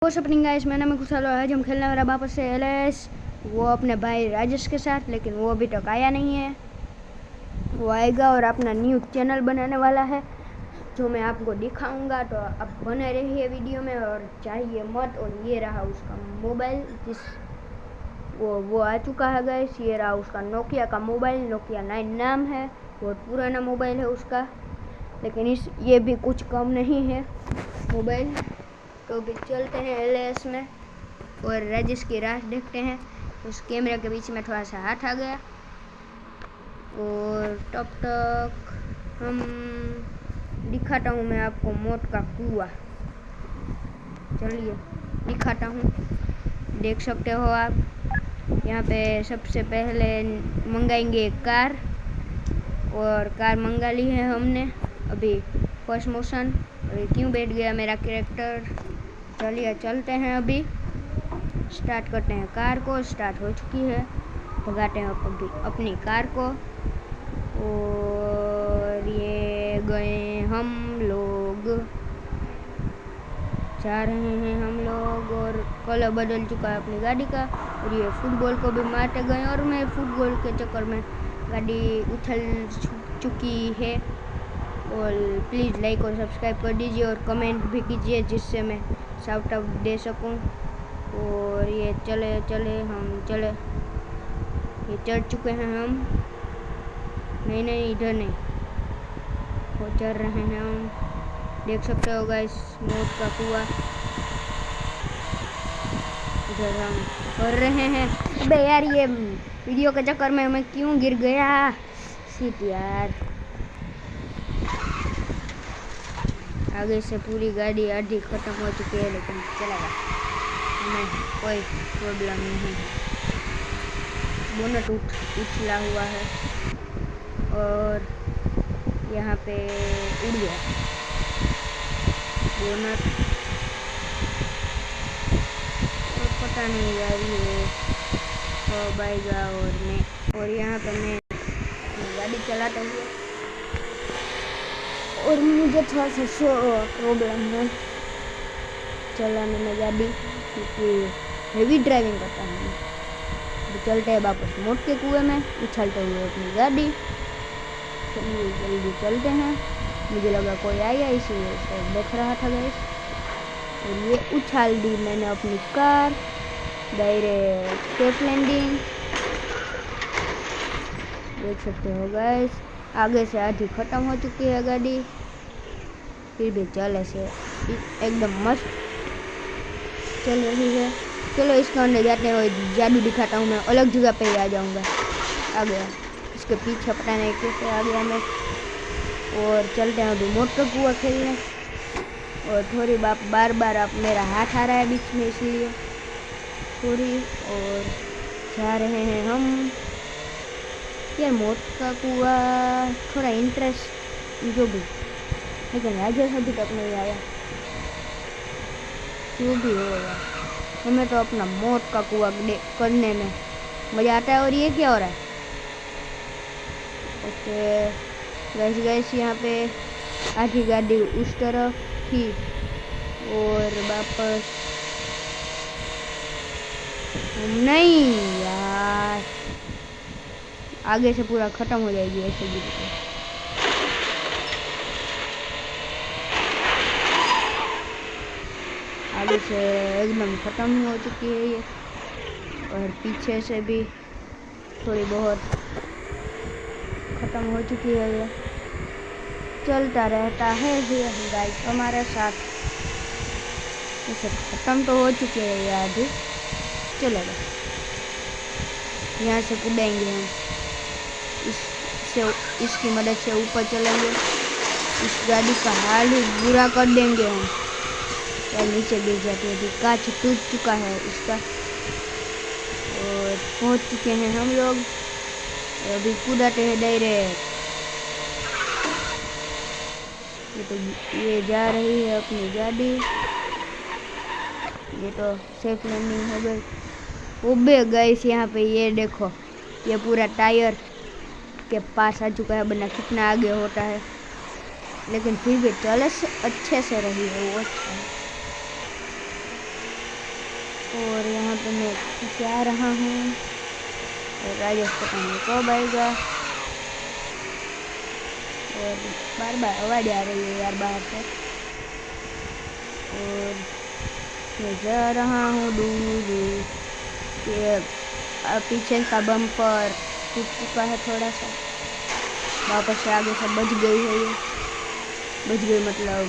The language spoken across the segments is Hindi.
सपनिंग गाइस, मेरा नाम है खुशहाल और आज हम खेलने वाला वापस से एलएस। वो अपने भाई राजेश के साथ, लेकिन वो अभी तक आया नहीं है। वो आएगा और अपना न्यू चैनल बनाने वाला है जो मैं आपको दिखाऊंगा। तो आप बने रहिए वीडियो में और चाहिए मत। और ये रहा उसका मोबाइल, जिस वो आ चुका है गाइस। ये रहा उसका नोकिया का मोबाइल, नोकिया 9 नाम है। बहुत पुराना मोबाइल है उसका, लेकिन ये भी कुछ कम नहीं है मोबाइल। तो भी चलते हैं एलएस में और राजेश की राह देखते हैं। उस कैमरे के बीच में थोड़ा सा हाथ आ गया और तब तक हम दिखाता हूँ मैं आपको मौत का कुआं। चलिए दिखाता हूँ, देख सकते हो आप। यहाँ पे सबसे पहले मंगाएंगे एक कार, और कार मंगा ली है हमने अभी फर्स्ट मोशन। अभी क्यों बैठ गया मेरा कैरेक्टर। चलिए चलते हैं, अभी स्टार्ट करते हैं कार को। स्टार्ट हो चुकी है, भगाते हैं अपनी कार को। और ये गए हम लोग, जा रहे हैं हम लोग। और कलर बदल चुका है अपनी गाड़ी का। और ये फुटबॉल को भी मारते गए और मैं फुटबॉल के चक्कर में गाड़ी उछल चुकी है। और प्लीज़ लाइक और सब्सक्राइब कर दीजिए और कमेंट भी कीजिए, जिससे मैं शाउट आउट दे सकूं। और ये चले हम चले, ये चढ़ चुके हैं हम। नहीं इधर नहीं, वो चढ़ रहे हैं हम। देख सकते हो गाइस मौत का कुआं इधर हम कर रहे हैं। अबे यार, ये वीडियो के चक्कर में मैं क्यों गिर गया। शिट यार, आगे से पूरी गाड़ी आधी ख़त्म हो चुकी है, लेकिन चलेगा, हमें कोई प्रॉब्लम नहीं। बोनट उछला हुआ है और यहाँ पे उड़ गया बोनट। और पता नहीं यार ये कब आएगा। और यहाँ पे मैं गाड़ी चलाता हुआ, और मुझे थोड़ा सा प्रॉब्लम है चलाने में गाड़ी, क्योंकि हेवी ड्राइविंग करता हूँ। तो चलते हैं वापस मौत के कुएं में, उछलते हुए अपनी गाड़ी। चलिए जल्दी चलते हैं। मुझे लगा कोई आया, इसीलिए उसको देख रहा था गाइस। और ये उछाल दी मैंने अपनी कार, डायरेक्ट सेफ लैंडिंग। देख सकते हो गाइस, आगे से आधी ख़त्म हो चुकी है गाड़ी, फिर भी चले से एकदम मस्त चल रही है। चलो इसके अंदर जाते हैं और जादू दिखाता हूँ मैं। अलग जगह पे ही आ जाऊँगा। आ गया, इसके पीछे पता नहीं कैसे आ गया मैं। और चलते हैं अभी मौत का कुआं खेलने। और थोड़ी बार आप मेरा हाथ आ रहा है बीच में, इसलिए थोड़ी। और जा रहे हैं हम। यार मौत का कुआं थोड़ा इंटरेस्ट जो भी, लेकिन राजेश अभी तक नहीं आया। जो भी हो यार, हमें तो अपना मौत का कुआं करने में मज़ा आता है। और ये क्या हो रहा है। ओके गैस यहाँ पे आधी गाड़ी उस तरफ थी और वापस नहीं यार, आगे से पूरा ख़त्म हो जाएगी ऐसे भी। आगे से एकदम ख़त्म हो चुकी है ये, और पीछे से भी थोड़ी बहुत ख़त्म हो चुकी है ये। चलता रहता है ये गाइस हमारे साथ। इसे ख़त्म तो हो चुकी है ये आधी। चलेगा, यहाँ से कूदेंगे हम, इसकी मदद से ऊपर चलेंगे। इस गाड़ी का हाल ही बुरा कर देंगे हम। यार नीचे गिर जाती है, कांच टूट चुका है इसका। और पहुंच चुके हैं हम लोग, अभी कूदाते हैं डायरेक्ट। ये जा रही है अपनी गाड़ी, ये तो सेफ लैंडिंग हो गई। उबे गाइस यहाँ पे ये देखो, ये पूरा टायर के पास आ चुका है, वरना कितना आगे होता है। लेकिन फिर भी चले अच्छे से रही है वो, अच्छा है। और यहाँ पे मैं पीछे आ रहा हूँ और राजेश पता नहीं कब आएगा। और बार बार आवाज़ आ रही है यार बाहर से। और मैं जा रहा हूँ दूर के पीछे का बम्पर टूट चुका है थोड़ा सा, वापस से आगे से बच गई है ये, बच गई मतलब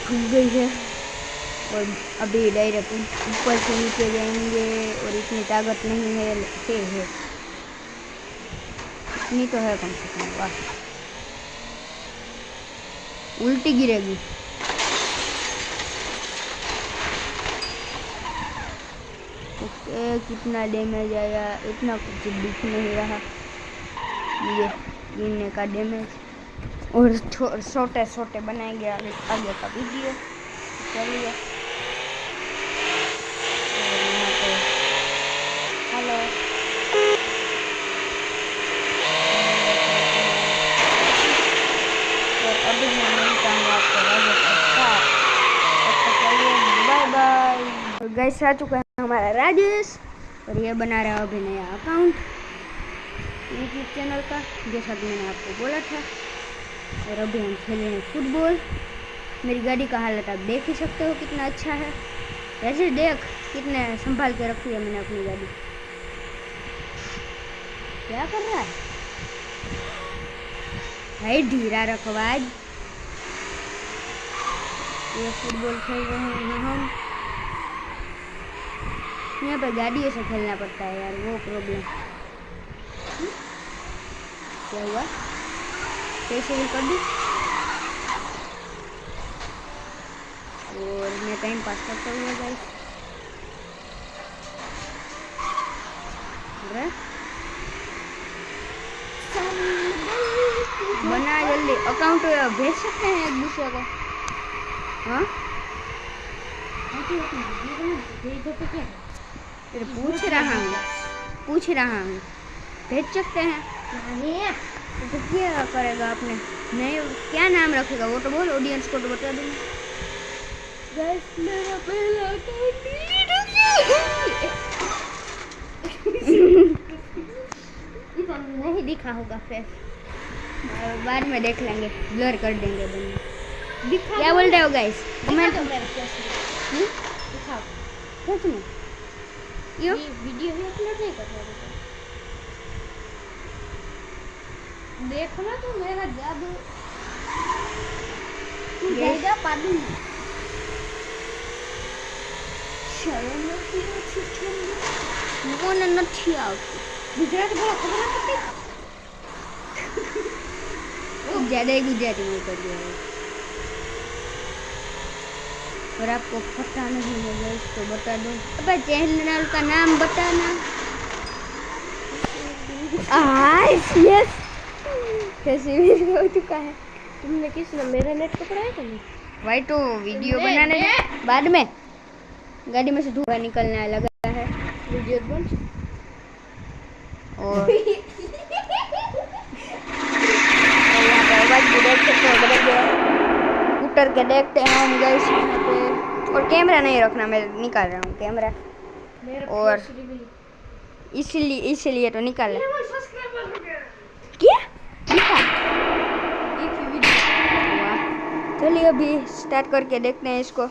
ठुक गई है। और अभी डायरेक्ट ऊपर से नीचे जाएंगे और इतनी ताकत नहीं है, है इतनी तो है कम से कम। वाह उल्टी गिरेगी। ओके कितना डैमेज आया, इतना कुछ दिख नहीं रहा ये गिरने का डैमेज। और छोटे छोटे बनाएंगे आगे का वीडियो। चलिए हेलो और अभी मैं मिलता हूँ आपको बाय बाय। गाइस आ चुका है हमारा राजेश और ये बना रहा है अभी नया अकाउंट यूट्यूब चैनल का, जैसा कि मैंने आपको बोला था। और अभी हम खेलेंगे फुटबॉल। मेरी गाड़ी का हालत आप देख ही सकते हो कितना अच्छा है। वैसे देख कितने संभाल के रखी है मैंने अपनी गाड़ी। क्या कर रहा है भाई, धीरा रखो आज। ये फुटबॉल खेल रहे हैं हम, यहाँ पे गाड़ियों से खेलना पड़ता है यार, वो प्रॉब्लम। क्या हुआ, कैसे भी कर दी। और मैं टाइम पास करता हुआ गाइस। बना जल्दी, अकाउंट भेज सकते हैं एक दूसरे को। हाँ पूछ रहा हूँ भेज सकते हैं तो क्या करेगा आपने, नहीं क्या नाम रखेगा वो तो बोल, ऑडियंस को तो बता दूँगा। गाइस मेरा पहला अकाउंट डिलीट हो गया। नहीं दिखा होगा फेस, बाद में देख लेंगे, ब्लर कर देंगे बंदा। क्या बोल रहे हो गाइस, कमेंट दिखाओ सच में। ये वीडियो भी अपलोड नहीं कर रहा देखो ना, तो मेरा जादू तू जाएगा पादू शर्म નથી આવતી ગુજરાતી બોલો ખબર નથી। ज़्यादा ही गुजराती में कर दिया है। और आपको पता नहीं है इसको बता दूं, अब चैनल का नाम बताना। यस कैसे भी हो चुका है। तुमने किसने मेरा नेट पकड़ाया था नहीं भाई, तो वीडियो बनाने बाद में गाड़ी में से धुआं निकलने लगा है वीडियो बंद। और यहाँ पे आवाज भी देख सकते हो बदल गया, उतर के देखते हैं हम गाइस यहाँ पे। और कैमरा नहीं रखना, मैं निकाल रहा हूँ कैमरा, और इसीलिए तो निकाल क्या चलिए अभी स्टार्ट करके देखते हैं इसको।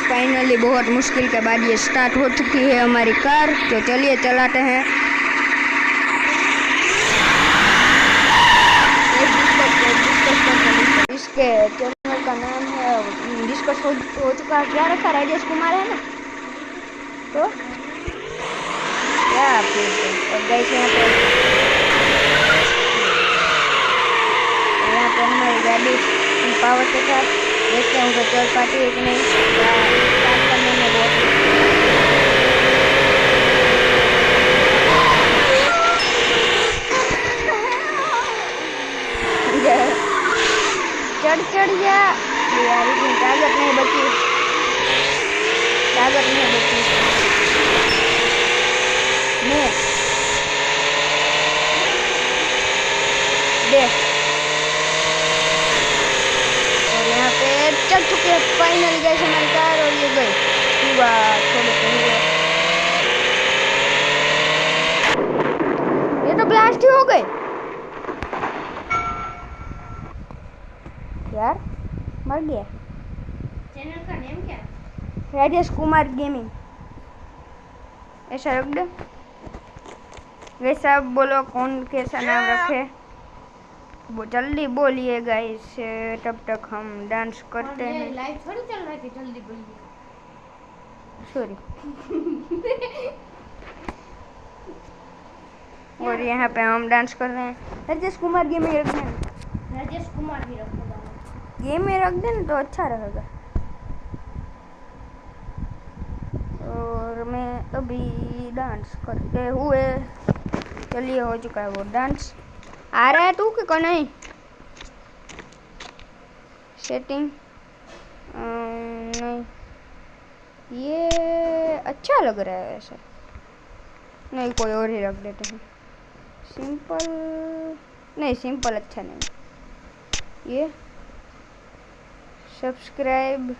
फाइनली बहुत मुश्किल के बाद ये स्टार्ट हो चुकी है हमारी कार, तो चलिए चलाते हैं। इसके चैनल का नाम है डिस्कस हो चुका है, क्या रखा राजेश कुमार है ना, तो क्या और गाइस यहाँ पे हमारी गाड़ी पावर के साथ देखते हैं उधर चल पाती है कि नहीं। स्टार्ट करने में बहुत चढ़ जा यार, इतनी ताकत नहीं बची, ताकत नहीं बची। ओके फाइनल गैस हमारी कार और ये गई हुआ थोड़े तो हुआ। ये तो ब्लास्ट ही हो गए यार, मर गया। चैनल का नेम क्या है? राजेश कुमार गेमिंग ऐसा रख दो। वैसा बोलो कौन कैसा नाम रखे, वो जल्दी बोलिए गाइस, तब तक हम डांस करते हैं। लाइव थोड़ी चल रहा है कि जल्दी बोलिए। सॉरी। और यहाँ पे हम डांस कर रहे हैं। राजेश कुमार गेमिंग रख देना, राजेश कुमार ही रखूंगा। गेम में रख देना तो अच्छा रहेगा। और मैं अभी डांस करते हुए, चलिए हो चुका है वो डांस। आ रहा है तू कि कौन नहीं? सेटिंग नहीं, ये अच्छा लग रहा है वैसे, नहीं कोई और ही रख देते हैं। सिंपल नहीं, सिंपल अच्छा नहीं। ये सब्सक्राइब,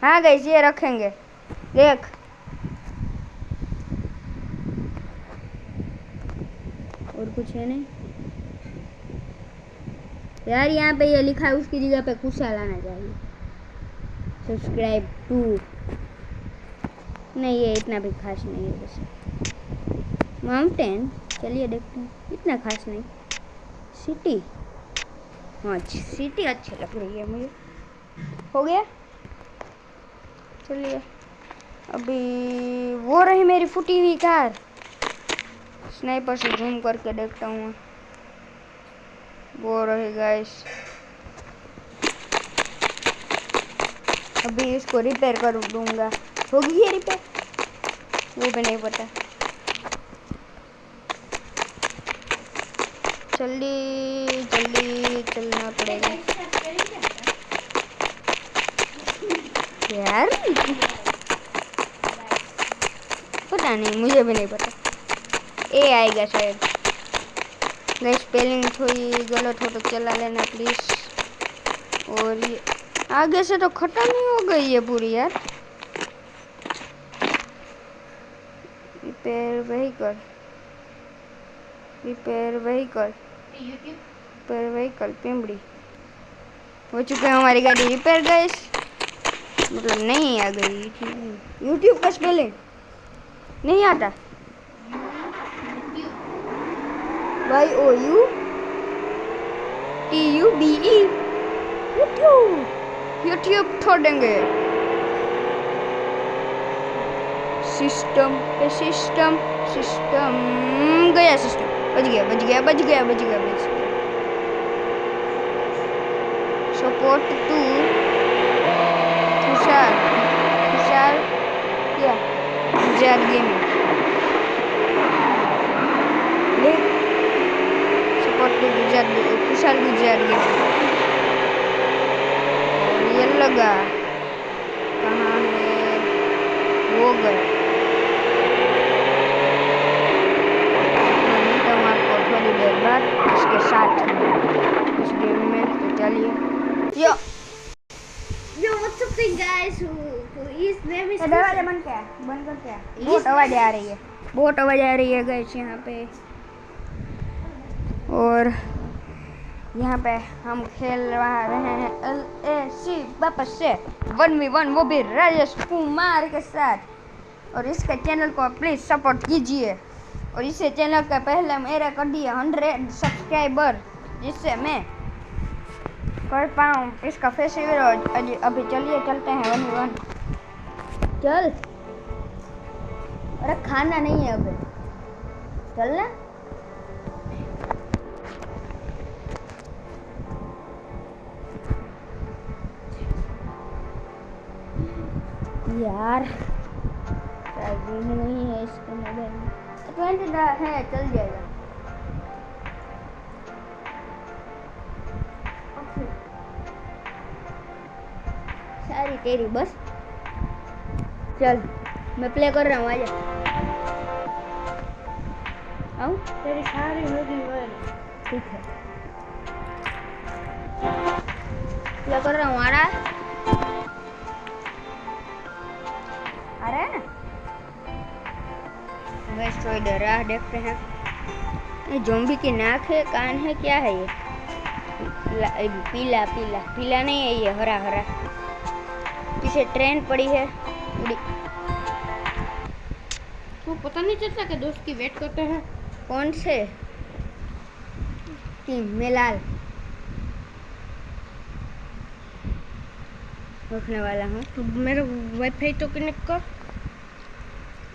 हाँ गाइस ये रखेंगे। देख और कुछ है नहीं यार, यहाँ पे ये लिखा है उसकी जगह पे कुशल आना चाहिए। सब्सक्राइब टू, नहीं ये इतना भी खास नहीं है वैसे। माउंटेन चलिए देखते हैं, इतना खास नहीं। सिटी, हाँ सिटी अच्छी लग रही है मुझे। हो गया, चलिए अभी वो रही मेरी फूटी हुई कार, स्नाइपर से जूम करके देखता हूँ। वो रही गाइस, अभी इसको रिपेयर कर दूंगा। होगी ये रिपेयर, वो भी नहीं पता। जल्दी जल्दी चलना पड़ेगा यार, पता नहीं, मुझे भी नहीं पता। ए आएगा शायद। गाइस स्पेलिंग थोड़ी गलत हो तो चला लेना प्लीज। और ये आगे से तो खत्म ही हो गई है पूरी यार। Repair vehicle, repair vehicle, repair vehicle पिंबड़ी हो चुका है हमारी गाड़ी रिपेयर गाइस, मतलब नहीं आ गई थी। यूट्यूब का स्पेलिंग नहीं आता, YOUTUBE, यूट्यूब, यूट्यूब छोड़ेंगे। सिस्टम पे सिस्टम, सिस्टम गया, सिस्टम बच गया बच गया बच गया बच गया बच गया। सपोर्ट टू खुशाल, खुशाल क्या Gujarat gaming, support to Gujarat, Khushal Gujarat gaming. और ये लगा कहाँ है, वो गया। थोड़ी देर बाद इसके साथ इस गेम में, तो चलिए यो Yo, what's up guys? Who is name is दरवाजा बंद क्या है, बंद कर क्या है। बहुत आवाज आ रही है, बहुत आवाज आ रही है गाइस यहाँ पे। और यहाँ पे हम खेल रहे हैं LAC वापस से 1v1, वो भी राजेश कुमार के साथ। और इसके चैनल को प्लीज सपोर्ट कीजिए। और इसे चैनल का पहले मेरा कर दिया 100 सब्सक्राइबर, जिससे मैं कर पाऊँ इसका फेस रिवील। अभी चलिए चलते हैं 1v1, चल। अरे खाना नहीं है अभी, चलना। यार चार्जिंग नहीं है इसके मोबाइल में, 20 है, चल जाएगा। सारी तेरी बस, चल मैं प्ले कर रहा हूँ, आजा। आऊँ, तेरी सारी होगी वन। ठीक है प्ले कर रहा हूँ, आ रहा है। आ रहा है ना? गैस थोड़ी देर राह देखते हैं। ये ज़ॉम्बी की नाक है, कान है, क्या है ये? पीला पीला पीला नहीं है, ये हरा हरा। पीछे ट्रेन पड़ी है उड़ी। तो पता नहीं चलता कि दोस्त की वेट करते हैं। कौन से टीम में? लाल रखने वाला हूँ। तो मेरा वाईफाई तो कनेक्ट कर।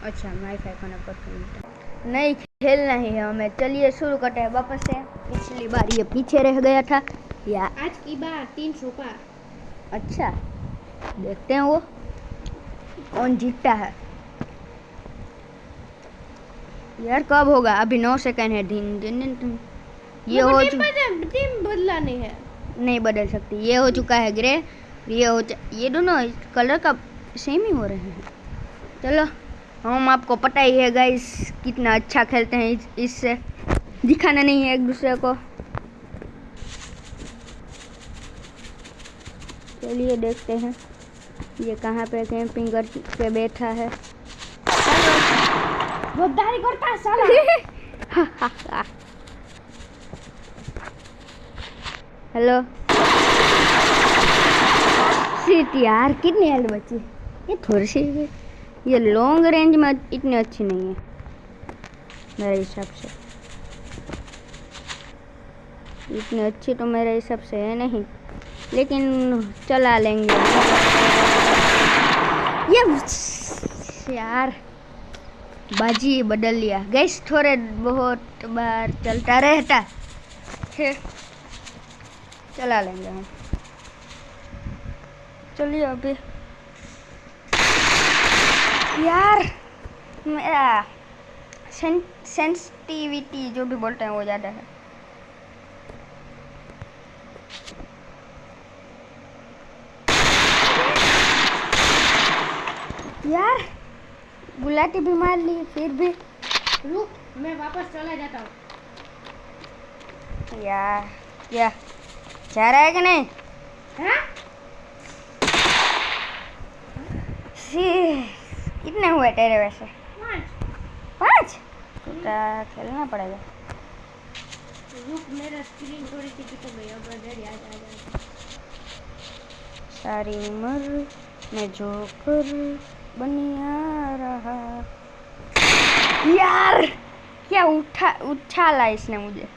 अच्छा, वाईफाई कनेक्ट करते नहीं खेलना ही है हमें। चलिए शुरू करते हैं वापस से। पिछली बार ये पीछे रह गया था या आज की बार 300 पार। अच्छा, देखते हैं वो कौन जीतता है। यार कब होगा? अभी 9 सेकंड है। दिन दिन दिन दिन। ये हो टीम बदला नहीं है। नहीं बदल सकती। ये हो चुका है ग्रे, ये दोनों कलर का सेम ही हो रहे हैं। चलो, हम आपको पता ही है गाइस कितना अच्छा खेलते हैं। इससे दिखाना नहीं है एक दूसरे को। चलिए देखते हैं ये कहाँ पे कैंपिंग करके बैठा है। गद्दारी करता है साला। हेलो सीट यार, कितनी हेल्थ बची? ये थोड़ी सी है। ये लॉन्ग रेंज में इतनी अच्छी नहीं है मेरे हिसाब से। इतनी अच्छी तो मेरे हिसाब से है नहीं, लेकिन चला लेंगे। ये यार बाजी बदल लिया। गैस थोड़े बहुत बार चलता रहता फिर चला लेंगे हम। चलिए अभी यार मेरा सेंसिटिविटी जो भी बोलते हैं वो ज़्यादा है। यार गुलाटी भी मार ली फिर भी। रुक, मैं वापस चला जाता हूँ। यार क्या जा रहा है कि नहीं? हाँ? कितने हुए तेरे वैसे? 5? तो खेलना पड़ेगा। रुक, मेरा स्क्रीन थोड़ी सी पिट गई। अब रेडी, आ जा। सारी उम्र में जो कर बनिया रहा। यार क्या उछाला इसने मुझे।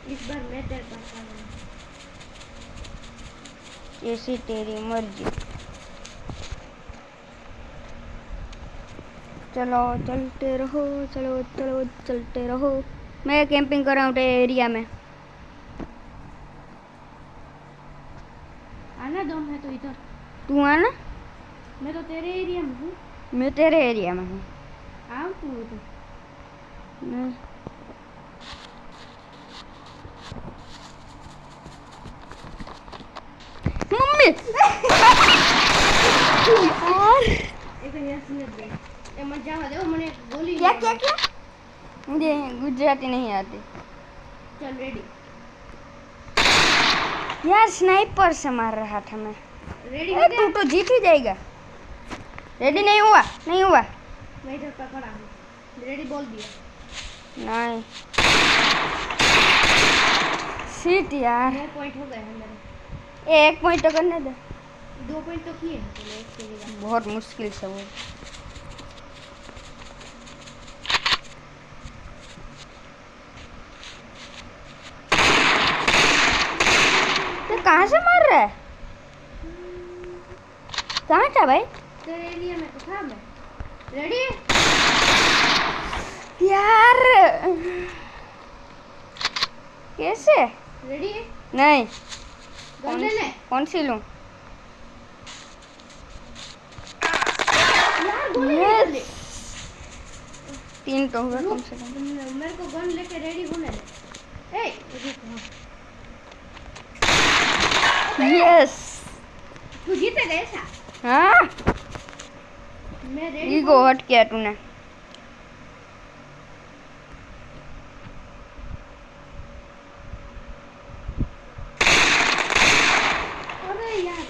इस बार मैं तेरे पास आ गया। ऐसी तेरी मर्जी। चलो चलते रहो, चलो चलो चलते रहो। मैं कैंपिंग कर रहा हूँ एरिया में। आना दम है तो इधर। तू आना। मैं तो तेरे एरिया में हूँ। मैं तेरे एरिया में हूँ। आओ तू उधर। नहीं। मम्मी यार एक हंसने दे। ए मत जावा दे, मैंने गोली क्या क्या क्या? मुझे गुजराती नहीं आती। चल रेडी। यार स्नाइपर से मार रहा था मैं। रेडी ए, हो तू गया? तो जीत ही जाएगा। रेडी नहीं हुआ? नहीं हुआ। मैं इधर पर खड़ा हूँ। रेडी बोल दिया। नहीं सीट यार। 2 पॉइंट हो गए हैं मेरे। 1 पॉइंट तो करने दे। 2 पॉइंट तो किए हैं तूने इसके लिए। बहुत मुश्किल से वो। तो कहाँ से मार रहा है? कहाँ था भाई? तेरे एरिया में तो था मैं। रेडी? यार कैसे? रेडी? नहीं। गन लेने? कौन सी लूं? यार गोली Yes. नहीं चली। 3 तो हुआ कम रुक, से कम। मेरे को गन लेके रेडी होने दे। ए रुक। यस। तू जीतेगा ऐसा? हाँ मैं रेडी। ईगो हट किया तूने। अरे यार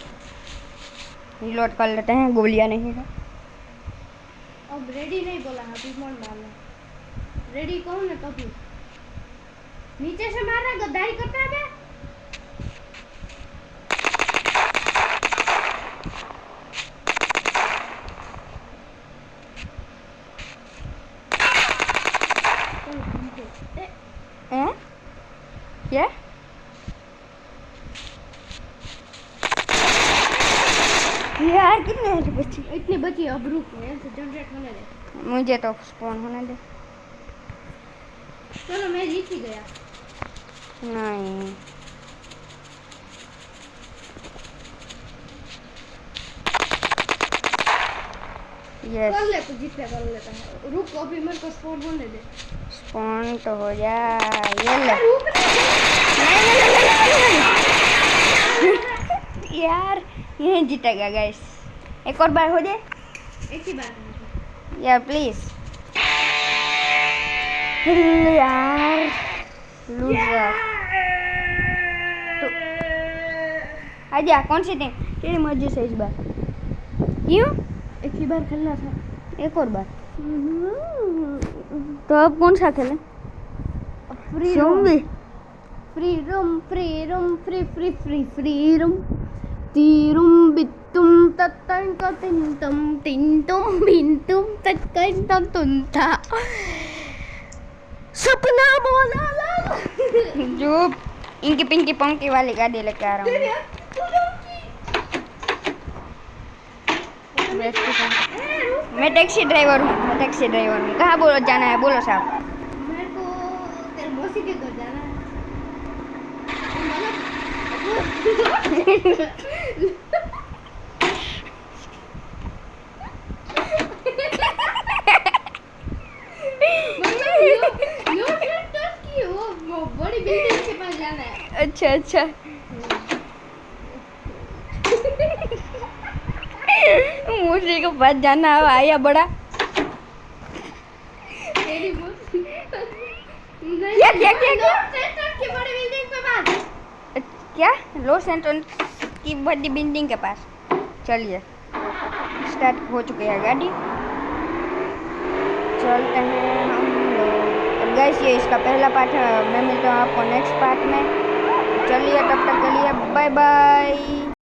रिलोड कर लेते हैं, गोलियां नहीं है। अब रेडी नहीं बोला, अभी कौन डाला? रेडी कौन है तभी? नीचे से मारा, गद्दारी करता है बे। हैं? क्या? यार कितने हैं बच्चे? इतनी बची, अब रुक, ऐसे जनरेट होने दे। मुझे तो स्पॉन होने दे। चलो मैं जीत ही गया। नहीं यस, कर ले, तो जितने कर लेता है। रुक, अभी मेरे को स्पॉन होने दे। स्पॉन तो हो जा। ये ले। रुक ना। यार ये जीतेगा गाइस। एक और बार हो जाए एक ही बार है। यार प्लीज। यार लूजर। आजा, कौन सी टीम? तेरी मर्जी से इस बार। क्यों? एक ही बार खेलना था। एक और बार। तो अब कौन सा खेलें? Zombie. Freedom freedom free free free freedom तीरुम बितुम तत्तन का तिंतम तिंतुम बिंतुम तत्कन तम तुंता सपना बोला ला। जो इंकी पिंकी पंकी वाली गाड़ी लेके आ रहा हूँ। मैं टैक्सी ड्राइवर हूँ, मैं टैक्सी ड्राइवर हूँ। कहाँ बोलो जाना है, बोलो साहब। मेरे को तेरे मौसी के घर जाना है। बड़ी बिल्डिंग के पास जाना है। अच्छा अच्छा। मुझे के पास जाना है, आया बड़ा। तेरी मौसी क्या क्या क्या क्या? सेंटर की बड़ी बिल्डिंग के पास। क्या? लॉस एंजल्स की बड़ी बिल्डिंग के पास। चलिए स्टार्ट हो चुकी है गाड़ी, चलते हैं हम लोग। और गाइस ये इसका पहला पार्ट है, मैं मिलता हूँ आपको नेक्स्ट पार्ट में। चलिए तब तक के लिए बाय बाय।